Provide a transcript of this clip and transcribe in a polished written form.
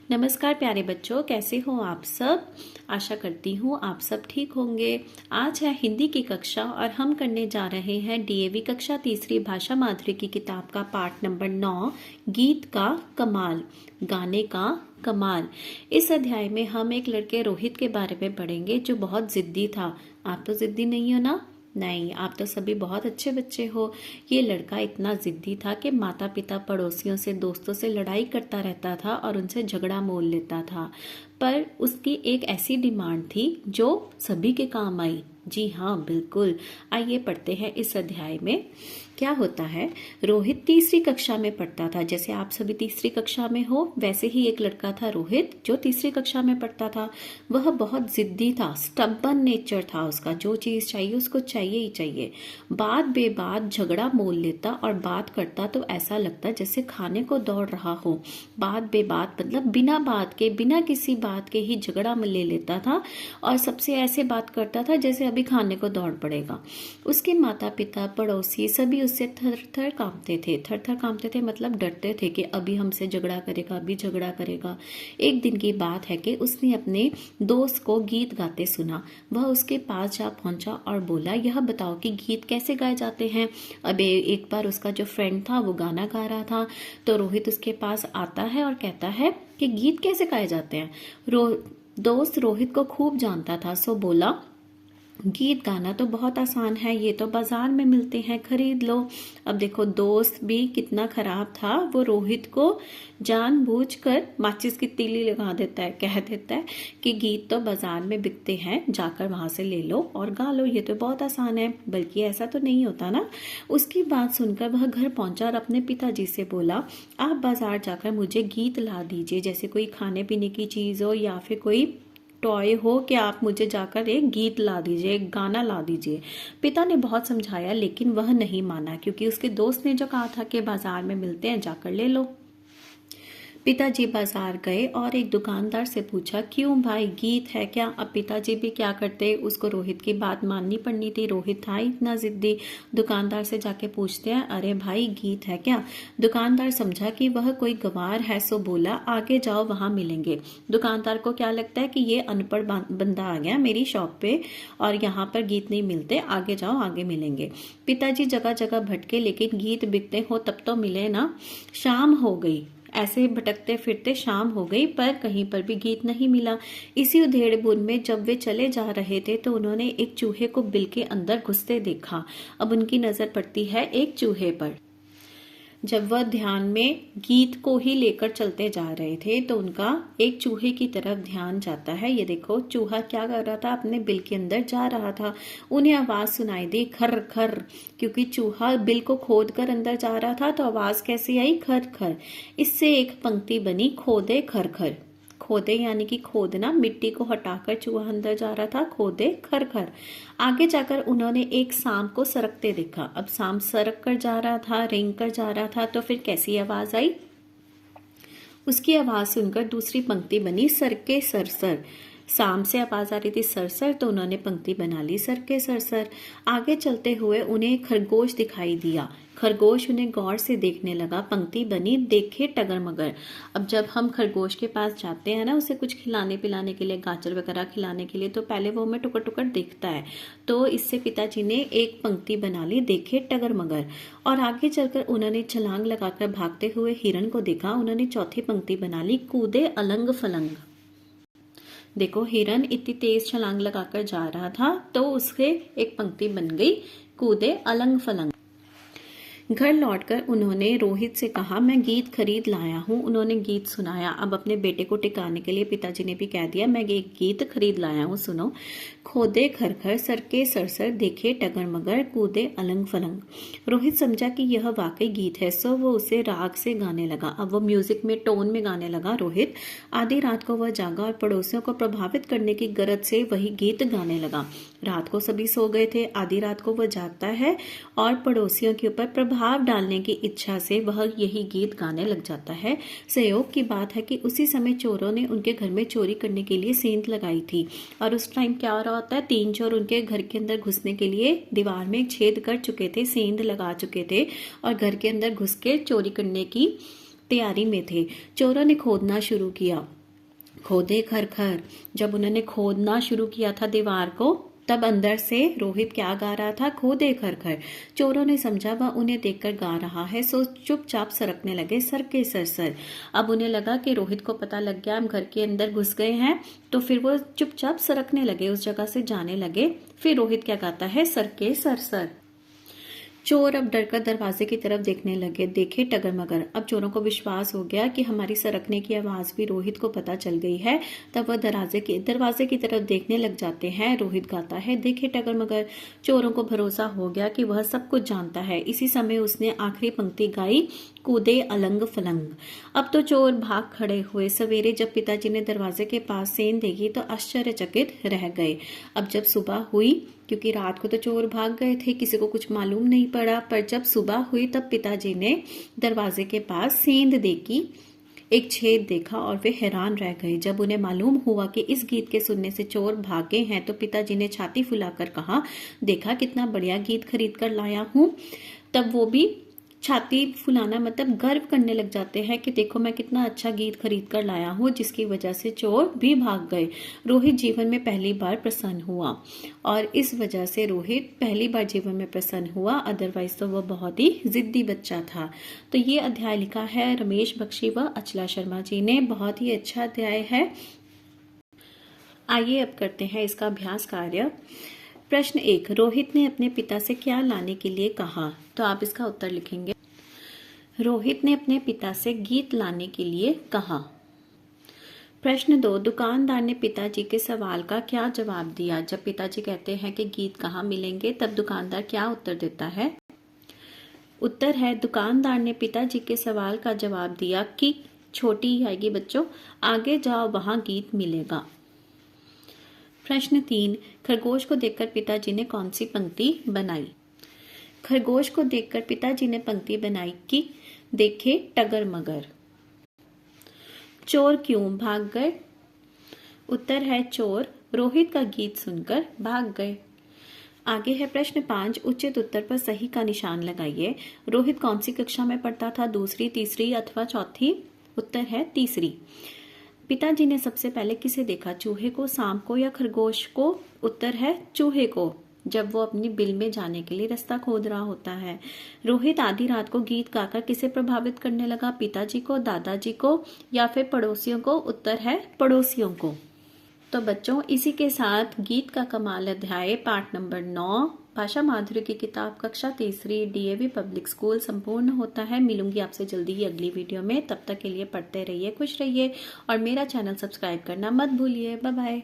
नमस्कार प्यारे बच्चों, कैसे हो आप सब। आशा करती हूँ आप सब ठीक होंगे। आज है हिंदी की कक्षा और हम करने जा रहे हैं डीएवी कक्षा तीसरी भाषा माधुरी की किताब का पाठ नंबर 9 गीत का कमाल, गाने का कमाल। इस अध्याय में हम एक लड़के रोहित के बारे में पढ़ेंगे जो बहुत जिद्दी था। आप तो जिद्दी नहीं हो ना? नहीं, आप तो सभी बहुत अच्छे बच्चे हो। ये लड़का इतना जिद्दी था कि माता पिता, पड़ोसियों से, दोस्तों से लड़ाई करता रहता था और उनसे झगड़ा मोल लेता था। पर उसकी एक ऐसी डिमांड थी जो सभी के काम आई। जी हाँ, बिल्कुल। आइए पढ़ते हैं इस अध्याय में क्या होता है। रोहित तीसरी कक्षा में पढ़ता था। जैसे आप सभी तीसरी कक्षा में हो, वैसे ही एक लड़का था रोहित जो तीसरी कक्षा में पढ़ता था। वह बहुत जिद्दी था, स्टबर्न नेचर था उसका। जो चीज चाहिए उसको चाहिए ही चाहिए। बात बेबात झगड़ा मोल लेता और बात करता तो ऐसा लगता जैसे खाने को दौड़ रहा हो। बात बेबात मतलब बिना बात के, बिना किसी बात के ही झगड़ा ले लेता था और सबसे ऐसे बात करता था जैसे अभी खाने को दौड़ पड़ेगा। उसके माता पिता, पड़ोसी सभी उससे थर थर कांपते थे। थर थर कांपते थे मतलब डरते थे कि अभी हमसे झगड़ा करेगा, अभी झगड़ा करेगा। एक दिन की बात है कि उसने अपने दोस्त को गीत गाते सुना। वह उसके पास जा पहुंचा और बोला, यह बताओ कि गीत कैसे गाए जाते हैं। अब एक बार उसका जो फ्रेंड था वो गाना गा रहा था, तो रोहित उसके पास आता है और कहता है कि गीत कैसे गाए जाते हैं। दोस्त रोहित को खूब जानता था, सो बोला, गीत गाना तो बहुत आसान है, ये तो बाजार में मिलते हैं, खरीद लो। अब देखो, दोस्त भी कितना खराब था। वो रोहित को जानबूझकर माचिस की तीली लगा देता है, कह देता है कि गीत तो बाजार में बिकते हैं, जाकर वहां से ले लो और गा लो, ये तो बहुत आसान है। बल्कि ऐसा तो नहीं होता ना। उसकी बात सुनकर वह घर पहुंचा और अपने पिताजी से बोला, आप बाजार जाकर मुझे गीत ला दीजिए, जैसे कोई खाने पीने की चीज हो या फिर कोई टॉय हो कि आप मुझे जाकर एक गीत ला दीजिए, एक गाना ला दीजिए। पिता ने बहुत समझाया लेकिन वह नहीं माना, क्योंकि उसके दोस्त ने जो कहा था कि बाजार में मिलते हैं, जाकर ले लो। पिताजी बाजार गए और एक दुकानदार से पूछा, क्यों भाई, गीत है क्या। अब पिताजी भी क्या करते, उसको रोहित की बात माननी पड़नी थी। रोहित था इतना जिद्दी। दुकानदार से जाके पूछते हैं, अरे भाई गीत है क्या। दुकानदार समझा कि वह कोई गवार है, सो बोला, आगे जाओ वहां मिलेंगे। दुकानदार को क्या लगता है कि ये अनपढ़ बंदा आ गया मेरी शॉप पे और यहाँ पर गीत नहीं मिलते, आगे जाओ आगे मिलेंगे। पिताजी जगह जगह भटके लेकिन गीत बिकते हो तब तो मिले ना। शाम हो गई, ऐसे भटकते फिरते शाम हो गई पर कहीं पर भी गीत नहीं मिला। इसी उधेड़ बुन में जब वे चले जा रहे थे तो उन्होंने एक चूहे को बिल के अंदर घुसते देखा। अब उनकी नजर पड़ती है एक चूहे पर। जब वह ध्यान में गीत को ही लेकर चलते जा रहे थे तो उनका एक चूहे की तरफ ध्यान जाता है। ये देखो, चूहा क्या कर रहा था, अपने बिल के अंदर जा रहा था। उन्हें आवाज सुनाई दी, खर खर। क्योंकि चूहा बिल को खोद कर अंदर जा रहा था तो आवाज कैसे आई, खर खर। इससे एक पंक्ति बनी, खोदे खर खर। खोदे यानी कि खोदना, मिट्टी को हटाकर चूहा अंदर जा रहा था, खोदे खर खर। आगे जाकर उन्होंने एक सांप को सरकते देखा। अब सांप सरक कर जा रहा था, रेंग कर जा रहा था, तो फिर कैसी आवाज आई। उसकी आवाज सुनकर दूसरी पंक्ति बनी, सरके सरसर। सांप से आवाज आ रही थी सरसर, तो उन्होंने पंक्ति बना ली, सरके सरसर। आगे चलते हुए उन्हें खरगोश दिखाई दिया। खरगोश उन्हें गौर से देखने लगा, पंक्ति बनी, देखे टगर मगर। अब जब हम खरगोश के पास जाते हैं ना, उसे कुछ खिलाने पिलाने के लिए, गाजर वगैरह खिलाने के लिए, तो पहले वो हमें टुकर टुकर देखता है। तो इससे पिताजी ने एक पंक्ति बना ली, देखे टगर मगर। और आगे चलकर उन्होंने छलांग लगाकर भागते हुए हिरण को देखा। उन्होंने चौथी पंक्ति बना ली, कूदे अलंग फलंग। देखो, हिरन इतनी तेज छलांग लगाकर जा रहा था तो उसके एक पंक्ति बन गई, कूदे अलंग फलंग। घर लौटकर उन्होंने रोहित से कहा, मैं गीत खरीद लाया हूँ। उन्होंने गीत सुनाया। अब अपने बेटे को टिकाने के लिए पिताजी ने भी कह दिया, मैं एक गीत खरीद लाया हूँ, सुनो। खोदे खरखर, सरके सरसर, देखे टगर मगर, कूदे अलंग फलंग। रोहित समझा कि यह वाकई गीत है, सो वो उसे राग से गाने लगा। अब वो म्यूजिक में, टोन में गाने लगा रोहित। आधी रात को वह जागा और पड़ोसियों को प्रभावित करने की गरज से वही गीत गाने लगा। रात को सभी सो गए थे, आधी रात को वह जागता है और पड़ोसियों के ऊपर प्रभाव डालने की इच्छा से वह यही गीत गाने लग जाता है। संयोग की बात है कि उसी समय चोरों ने उनके घर में चोरी करने के लिए सेंध लगाई थी। और उस टाइम क्या हो रहा होता है, 3 चोर उनके घर के अंदर घुसने के लिए दीवार में एक छेद कर चुके थे, सेंध लगा चुके थे और घर के अंदर घुस के चोरी करने की तैयारी में थे। चोरों ने खोदना शुरू किया। खोदे खर खर। जब उन्होंने खोदना शुरू किया था दीवार को, तब अंदर से रोहित क्या गा रहा था? खोदे खर खर। चोरों ने समझा वह उन्हें देखकर गा रहा है, सो चुपचाप सरकने लगे सर के सर। अब उन्हें लगा कि रोहित को पता लग गया हम घर के अंदर घुस गए हैं, तो फिर वो चुपचाप सरकने लगे, उस जगह से जाने लगे। फिर रोहित क्या गाता है? सर के सर। चोर अब डरकर दरवाजे की तरफ देखने लगे, देखे टगर मगर। अब चोरों को विश्वास हो गया कि हमारी सरकने की आवाज भी रोहित को पता चल गई है। तब वह दरवाजे की तरफ देखने लग जाते हैं। रोहित गाता है, देखे टगर मगर। चोरों को भरोसा हो गया कि वह सब कुछ जानता है। इसी समय उसने आखिरी पंक्ति गाई, कूदे अलंग फलंग। अब तो चोर भाग खड़े हुए। सवेरे जब पिताजी ने दरवाजे के पास सेंध देखी तो आश्चर्यचकित रह गए। अब जब सुबह हुई, क्योंकि रात को तो चोर भाग गए थे, किसी को कुछ मालूम नहीं पड़ा, पर जब सुबह हुई तब पिताजी ने दरवाजे के पास सेंध देखी, एक छेद देखा और वे हैरान रह गए। जब उन्हें मालूम हुआ कि इस गीत के सुनने से चोर भागे हैं, तो पिताजी ने छाती फुलाकर कहा, देखा कितना बढ़िया गीत खरीद कर लाया हूँ। तब वो भी छाती फुलाना मतलब गर्व करने लग जाते हैं कि देखो मैं कितना अच्छा गीत खरीद कर लाया हूँ, जिसकी वजह से चोर भी भाग गए। रोहित जीवन में पहली बार प्रसन्न हुआ, और इस वजह से रोहित पहली बार जीवन में प्रसन्न हुआ, अदरवाइज तो वह बहुत ही जिद्दी बच्चा था। तो ये अध्याय लिखा है रमेश बख्शी व अचला शर्मा जी ने। बहुत ही अच्छा अध्याय है। आइए अब करते हैं इसका अभ्यास कार्य। प्रश्न 1, रोहित ने अपने पिता से क्या लाने के लिए कहा? तो आप इसका उत्तर लिखेंगे। रोहित ने अपने पिता से गीत लाने के लिए कहा। प्रश्न 2, दुकानदार ने पिताजी के सवाल का क्या जवाब दिया? जब पिताजी कहते हैं कि गीत कहाँ मिलेंगे, तब दुकानदार क्या उत्तर देता है? उत्तर है, दुकानदार ने पिताजी के सवाल का जवाब दिया कि छोटी आएगी बच्चों, आगे जाओ वहां गीत मिलेगा। प्रश्न 3, खरगोश को देखकर पिताजी ने कौन सी पंक्ति बनाई? खरगोश को देखकर पिताजी ने पंक्ति बनाई कि देखे टगर मगर। चोर क्यों भाग गए? उत्तर है, चोर रोहित का गीत सुनकर भाग गए। आगे है प्रश्न 5, उचित उत्तर पर सही का निशान लगाइए। रोहित कौन सी कक्षा में पढ़ता था? दूसरी, तीसरी अथवा चौथी? उत्तर है तीसरी। पिताजी ने सबसे पहले किसे देखा? चूहे को, सांप को या खरगोश को? उत्तर है चूहे को, जब वो अपनी बिल में जाने के लिए रास्ता खोद रहा होता है। रोहित आधी रात को गीत गाकर किसे प्रभावित करने लगा? पिताजी को, दादाजी को या फिर पड़ोसियों को? उत्तर है पड़ोसियों को। तो बच्चों, इसी के साथ गीत का कमाल अध्याय पाठ नंबर 9 भाषा माधुरी की किताब कक्षा तीसरी डीएवी पब्लिक स्कूल संपूर्ण होता है। मिलूंगी आपसे जल्दी ही अगली वीडियो में। तब तक के लिए पढ़ते रहिए, खुश रहिए और मेरा चैनल सब्सक्राइब करना मत भूलिए। Bye bye.